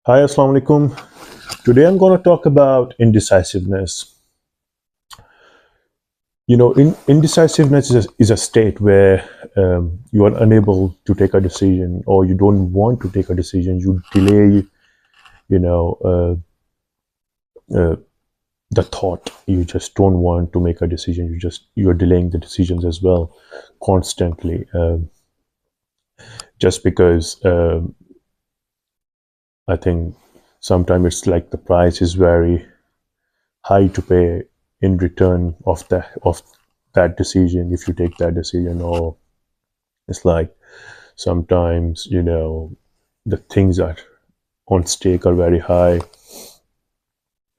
Hi, Assalamu alaikum. Today I'm going to talk about indecisiveness. Indecisiveness is a state where you are unable to take a decision or you don't want to take a decision. You delay, you know, uh, the thought. You just don't want to make a decision. You're delaying the decisions as well constantly, just because I think sometimes it's like the price is very high to pay in return of that decision if you take that decision. Or it's like sometimes the things that on stake are very high,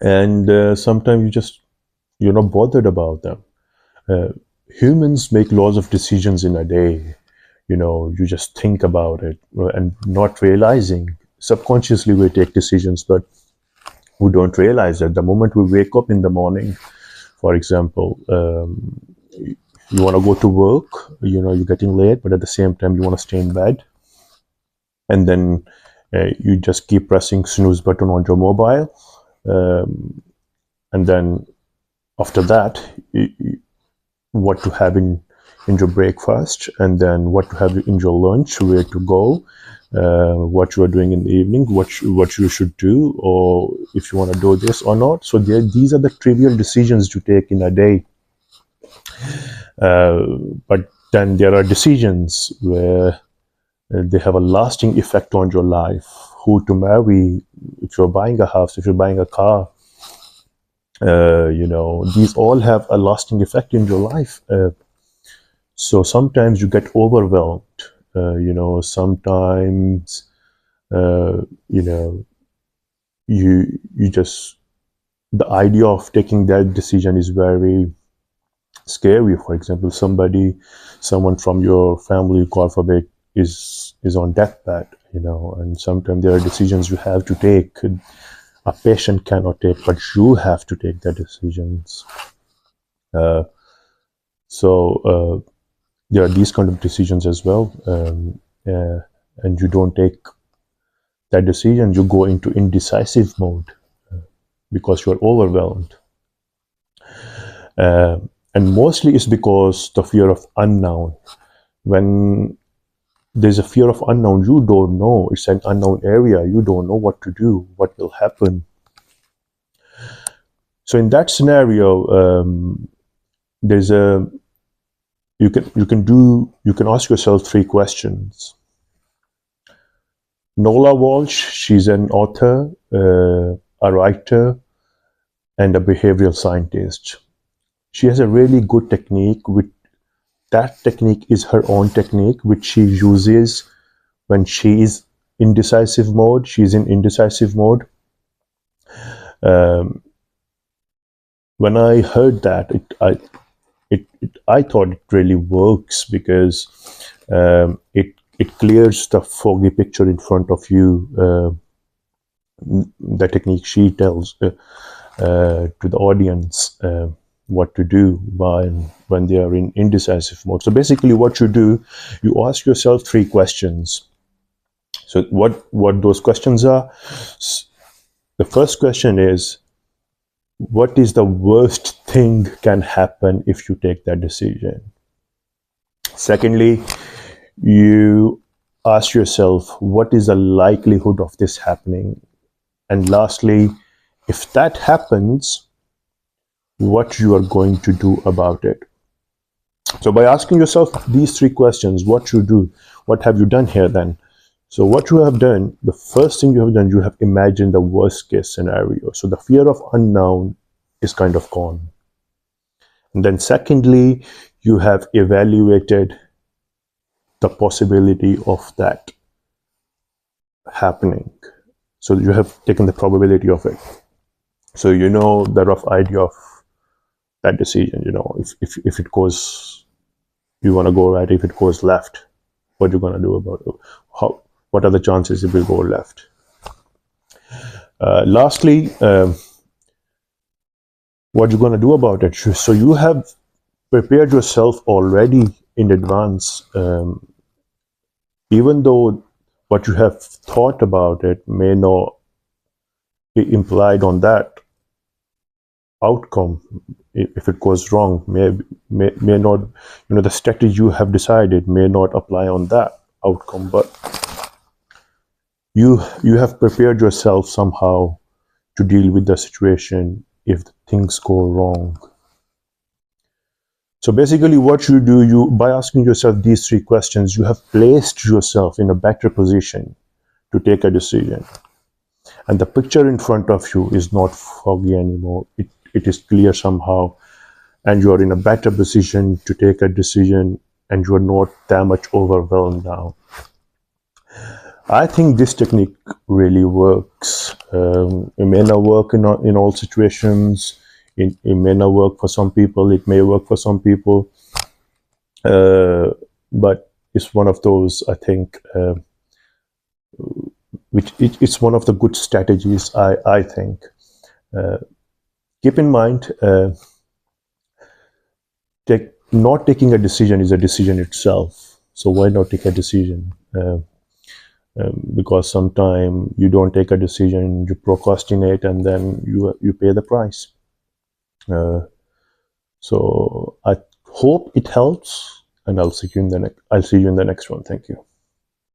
and sometimes you're not bothered about them. uh, Humans make lots of decisions in a day. You just think about it, and not realizing subconsciously we take decisions, but we don't realize that the moment we wake up in the morning. For example, you want to go to work, you're getting late, but at the same time, you want to stay in bed. And then you just keep pressing snooze button on your mobile. And then after that, what to have in your breakfast, and then what to have in your lunch, where to go, what you are doing in the evening, what you should do, or if you want to do this or not. So these are the trivial decisions you take in a day. But then there are decisions where they have a lasting effect on your life. Who to marry, if you're buying a house, if you're buying a car, these all have a lasting effect in your life. So sometimes you get overwhelmed. Sometimes uh, you know you just the idea of taking that decision is very scary. For example, someone from your family, God forbid, is on deathbed, and sometimes there are decisions you have to take. A patient cannot take, but you have to take the decisions. Uh, so there are these kind of decisions as well, and you don't take that decision. You go into indecisive mode because you're overwhelmed. Uh, and mostly it's because the fear of unknown. When there's a fear of unknown, you don't know. It's an unknown area. You don't know what to do, what will happen. So in that scenario, there's a you can ask yourself three questions. Nola Walsh, she's an author, a writer, and a behavioral scientist. She has a really good technique. That technique is her own technique, which she uses when she is indecisive mode. She's in indecisive mode. Um, when I heard that, I thought it really works because it clears the foggy picture in front of you. The technique she tells to the audience what to do when they are in indecisive mode. So basically, what you do, you ask yourself three questions. So what those questions are? The first question is, what is the worst thing can happen if you take that decision? Secondly, you ask yourself, what is the likelihood of this happening? And lastly, if that happens, what you are going to do about it. So by asking yourself these three questions, what you do, what have you done here then? So what you have done, the first thing you have done, you have imagined the worst case scenario. So the fear of unknown is kind of gone. And then secondly, you have evaluated the possibility of that happening. So you have taken the probability of it. So you know the rough idea of that decision. If it goes, you want to go right. If it goes left, what you're going to do about it? What are the chances it will go left? Lastly, what you're going to do about it. So you have prepared yourself already in advance, even though what you have thought about it may not implied on that outcome, if it goes wrong, may not, the strategy you have decided may not apply on that outcome, but you have prepared yourself somehow to deal with the situation if things go wrong. So basically what you do, you by asking yourself these three questions, you have placed yourself in a better position to take a decision, and the picture in front of you is not foggy anymore. It is clear somehow, and you are in a better position to take a decision, and you are not that much overwhelmed now. I think this technique really works. It may not work in all situations. It may not work for some people. It may work for some people. But it's one of those, I think, it's one of the good strategies, I think. Keep in mind, not taking a decision is a decision itself. So why not take a decision? Because sometimes you don't take a decision, you procrastinate, and then you pay the price. So I hope it helps, and I'll see you in the next one. Thank you.